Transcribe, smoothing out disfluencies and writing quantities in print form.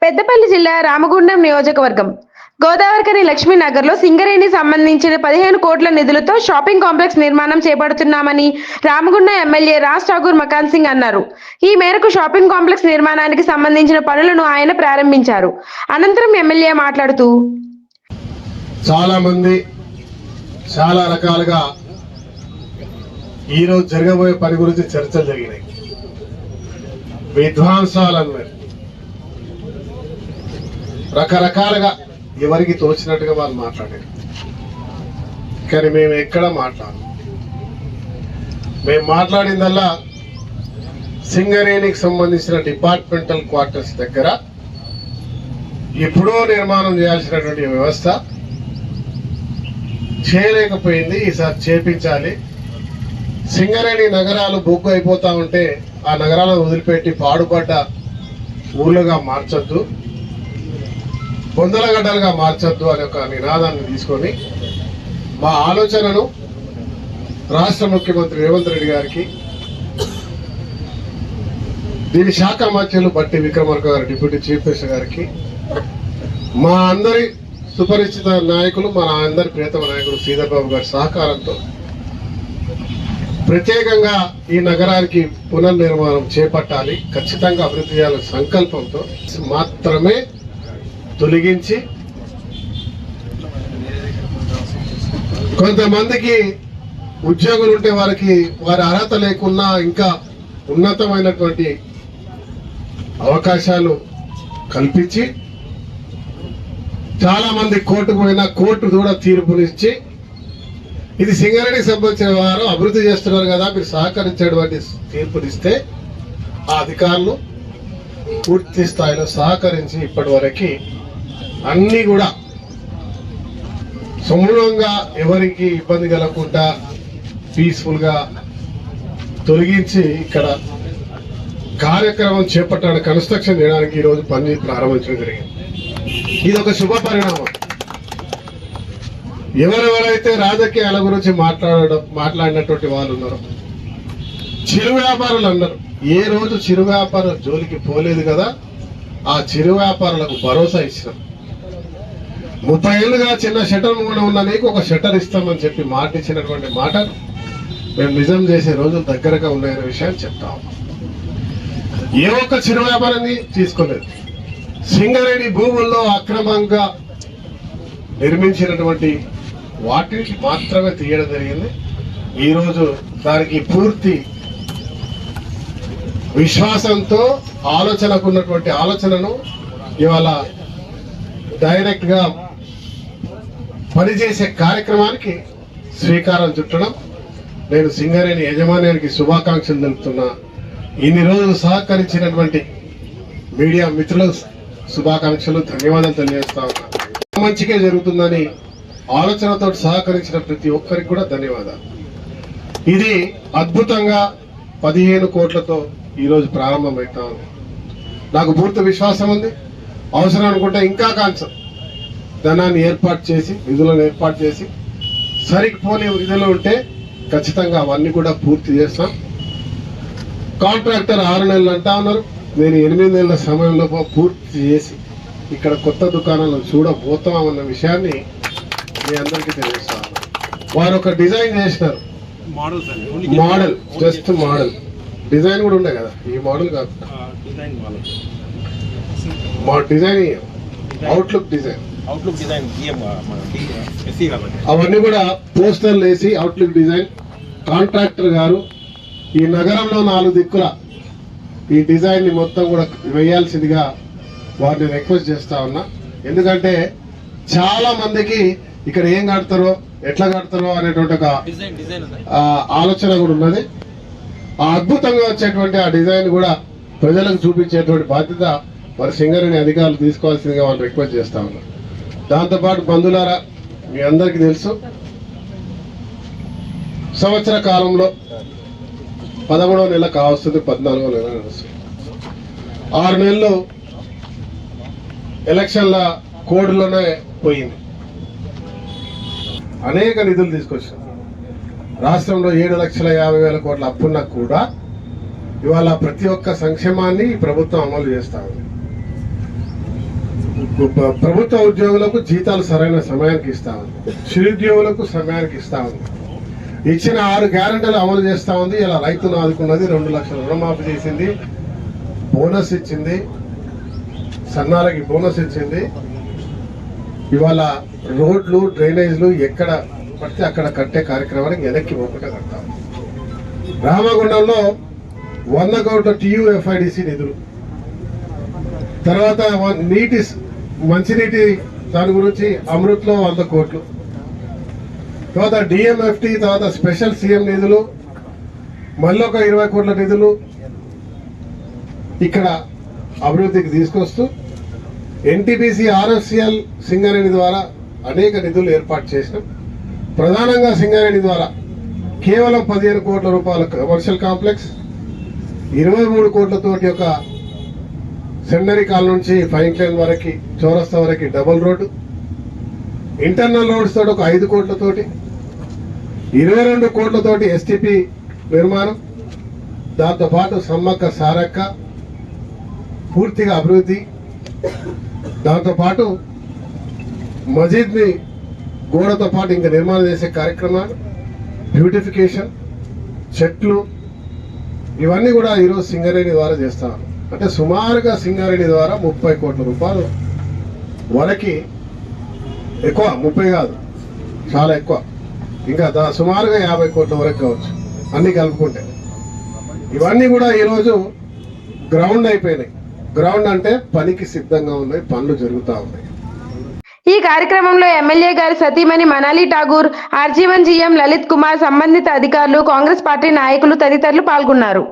పెద్దపల్లి జిల్లా రామగుండం నియోజకవర్గం గోదావరికని లక్ష్మీనగర్లో సింగరేణి సంబంధించిన 15 కోట్ల నిధులతో షాపింగ్ కాంప్లెక్స్ నిర్మాణం చేపడుతున్నామని రామగుండం ఎమ్మెల్యే రాజ్ ఠాకూర్ మకాన్ సింగ్ అన్నారు. ఈ మేరకు షాపింగ్ కాంప్లెక్స్ నిర్మాణానికి సంబంధించిన పనులను ఆయన ప్రారంభించారు. అనంతరం ఎమ్మెల్యే మాట్లాడుతూ చాలా మంది చాలా రకాలుగా ఈ రోజు జరగబోయే పని గురించి చర్చలు జరిగినాయి. విధ్వంసాలన్నారు, రకరకాలుగా ఎవరికి తోచినట్టుగా వాళ్ళు మాట్లాడారు. కానీ మేము ఎక్కడ మేము మాట్లాడిందల్లా సింగరేణికి సంబంధించిన డిపార్ట్మెంటల్ క్వార్టర్స్ దగ్గర ఎప్పుడో నిర్మాణం చేయాల్సినటువంటి వ్యవస్థ చేయలేకపోయింది. ఈసారి చేపించాలి. సింగరేణి నగరాలు బొగ్గు అయిపోతా ఉంటే ఆ నగరాలను వదిలిపెట్టి పాడుపడ్డ ఊళ్ళుగా మార్చొద్దు, బొందలగడ్డలుగా మార్చొద్దు అనే ఒక నినాదాన్ని తీసుకొని మా ఆలోచనను రాష్ట్ర ముఖ్యమంత్రి రేవంత్ రెడ్డి గారికి, దీని శాఖ మంత్రులు బట్టి విక్రమార్క గారు, డిప్యూటీ చీఫ్ మినిస్టర్ గారికి, మా అందరి సుపరిచిత నాయకులు, మన అందరి ప్రియతమ నాయకులు శ్రీధర్ బాబు గారి సహకారంతో ప్రత్యేకంగా ఈ నగరానికి పునర్నిర్మాణం చేపట్టాలి, ఖచ్చితంగా అభివృద్ధి చేయాలనే సంకల్పంతో మాత్రమే తొలగించి కొంతమందికి ఉద్యోగులు ఉంటే వారి అర్హత లేకున్నా ఇంకా ఉన్నతమైనటువంటి అవకాశాలు కల్పించి, చాలా మంది కోర్టుకు పోయినా కోర్టు కూడా తీర్పునిచ్చి ఇది సింగరేణికి సంబంధించిన వారు అభివృద్ధి చేస్తున్నారు కదా, మీరు సహకరించేటువంటి తీర్పునిస్తే ఆ అధికారులు పూర్తి స్థాయిలో సహకరించి ఇప్పటి వరకు అన్ని కూడా సమూలంగా ఎవరికి ఇబ్బంది కలగకుండా పీస్ఫుల్ గా తొలగించి ఇక్కడ కార్యక్రమం చేపట్టడానికి, కన్స్ట్రక్షన్ చేయడానికి ఈరోజు పని ప్రారంభించడం జరిగింది. ఇది ఒక శుభ పరిణామం. ఎవరెవరైతే రాజకీయాల గురించి మాట్లాడినటువంటి వాళ్ళు ఉన్నారో, చిరు వ్యాపారులు అన్నారు, ఏ రోజు చిరు వ్యాపార జోలికి పోలేదు కదా, ఆ చిరు వ్యాపారులకు భరోసా ఇచ్చినాం. 30 ఏళ్ళుగా చిన్న షట్టర్ మూన ఉన్న నీకు ఒక షట్టర్ ఇస్తామని చెప్పి మాట ఇచ్చినటువంటి మాట మేము నిజం చేసే రోజులు దగ్గరగా ఉన్నాయనే విషయాన్ని చెప్తాము. ఏ ఒక్క చిరు వ్యాపారాన్ని తీసుకోలేదు. సింగరేణి భూముల్లో అక్రమంగా నిర్మించినటువంటి వాటిని మాత్రమే తీయడం జరిగింది. ఈరోజు దానికి పూర్తి విశ్వాసంతో ఆలోచనకున్నటువంటి ఆలోచనను ఇవాళ డైరెక్ట్ గా పనిచేసే కార్యక్రమానికి శ్రీకారం చుట్టడం. నేను సింగరేణి యజమాన్యానికి శుభాకాంక్షలు తెలుపుతున్నా. ఇన్ని రోజులు సహకరించినటువంటి మీడియా మిత్రులకు శుభాకాంక్షలు, ధన్యవాదాలు తెలియజేస్తా ఉన్నా. మంచిగా జరుగుతుందని ఆలోచనతో సహకరించిన ప్రతి ఒక్కరికి కూడా ధన్యవాదాలు. ఇది అద్భుతంగా 15 కోట్లతో ఈరోజు ప్రారంభమవుతా ఉంది. నాకు పూర్తి విశ్వాసం ఉంది. అవసరం అనుకుంటే ఇంకా కాంచం ధనాన్ని ఏర్పాటు చేసి, నిధులను ఏర్పాటు చేసి, సరిపోని నిధులు ఉంటే ఖచ్చితంగా అవన్నీ కూడా పూర్తి చేస్తాం. కాంట్రాక్టర్ 6 నెలలు అంటా ఉన్నారు. నేను 8 నెలల సమయంలో పూర్తి చేసి ఇక్కడ కొత్త దుకాణాలను చూడబోతామన్న విషయాన్ని మీ అందరికీ తెలియజేస్తాను. వారు ఒక డిజైన్ చేసినారు, మోడల్, జస్ట్ మోడల్, డిజైన్ కూడా ఉండే కదా, ఈ మోడల్ కాదు, మా డిజైన్ అవుట్లుక్ డిజైన్ అవన్నీ కూడా పోస్టర్లు వేసి అవుట్లుక్ డిజైన్. కాంట్రాక్టర్ గారు ఈ నగరంలో 4 దిక్కుల ఈ డిజైన్ ని మొత్తం కూడా వేయాల్సిందిగా వారిని రిక్వెస్ట్ చేస్తా ఉన్నా. ఎందుకంటే చాలా మందికి ఇక్కడ ఏం కడతారో, ఎట్లా కడతారో అనేటువంటి ఒక ఆలోచన కూడా ఉన్నది. ఆ అద్భుతంగా వచ్చేటువంటి ఆ డిజైన్ కూడా ప్రజలకు చూపించేటువంటి బాధ్యత మరి సింగరేణి అధికారులు తీసుకోవాల్సిందిగా వాళ్ళు రిక్వెస్ట్ చేస్తా ఉన్నారు. దాంతోపాటు బంధువులారా, మీ అందరికీ తెలుసు, సంవత్సర కాలంలో 13వ నెల కావస్తుంది, 14వ నెల నడుస్తుంది. 6 నెలలు ఎలక్షన్ల కోడ్లోనే పోయింది. అనేక నిధులు తీసుకొచ్చాం. రాష్ట్రంలో 7,50,000 కోట్ల అప్పున్నా కూడా ఇవాళ ప్రతి ఒక్క సంక్షేమాన్ని ప్రభుత్వం అమలు చేస్తా ఉంది. ప్రభుత్వ ఉద్యోగులకు జీతాలు సరైన సమయానికి ఇస్తా ఉంది, చిరుద్యోగులకు సమయానికి ఇస్తా ఉంది, ఇచ్చిన 6 గ్యారెంటీలు అమలు చేస్తా ఉంది. ఇలా రైతును ఆదుకున్నది, 2 లక్షల రుణమాఫీ చేసింది, బోనస్ ఇచ్చింది, సన్నాలకి బోనస్ ఇచ్చింది. ఇవాళ రోడ్లు డ్రైనేజ్లు ఎక్కడ పడితే అక్కడ కట్టే కార్యక్రమానికి వెనక్కి పోకుండా కడతాం. రామగుండంలో 100 కోట్ల TUFIDC నిధులు, తర్వాత మంచినీటి దాని గురించి అమృత్లో 100 కోట్లు, తర్వాత DMFT, తర్వాత స్పెషల్ CM నిధులు, మళ్ళీ ఒక 20 కోట్ల నిధులు ఇక్కడ అభివృద్ధికి తీసుకొస్తూ NTPC RFCL సింగరేణి ద్వారా అనేక నిధులు ఏర్పాటు చేసినాం. ప్రధానంగా సింగరేణి ద్వారా కేవలం 15 కోట్ల రూపాయల కమర్షియల్ కాంప్లెక్స్, 23 కోట్లతోటి ఒక సెండరీ కాల్ నుంచి ఫైన్ లైన్ వరకు చౌరస్తా వరకు డబుల్ రోడ్డు, ఇంటర్నల్ రోడ్స్ తోటి ఒక 5 కోట్లతోటి, 22 కోట్లతోటి STP నిర్మాణం, దాంతోపాటు సమ్మక్క సారక్క పూర్తిగా అభివృద్ధి, దాంతోపాటు మసీద్ని గోడతో పాటు ఇంకా నిర్మాణం చేసే కార్యక్రమాలు, బ్యూటిఫికేషన్, చెట్లు, ఇవన్నీ కూడా ఈరోజు సింగరేణి ద్వారా చేస్తాను. అంటే సుమారుగా సింగరేణి ద్వారా 30 కోట్ల రూపాయలు వరకు, ఎక్కువ 30 కాదు, చాలా ఎక్కువ, ఇంకా సుమారుగా 50 కోట్ల వరకు కావచ్చు అన్ని కలుపుకుంటే. ఇవన్నీ కూడా ఈరోజు గ్రౌండ్ అయిపోయినాయి. గ్రౌండ్ అంటే పనికి సిద్ధంగా ఉన్నాయి, పనులు జరుగుతూ ఉన్నాయి. ఈ కార్యక్రమంలో ఎమ్మెల్యే గారి సతీమణి మనాలి ఠాగూర్, RG1 GM లలిత్ కుమార్, సంబంధిత అధికారులు, కాంగ్రెస్ పార్టీ నాయకులు తదితరులు పాల్గొన్నారు.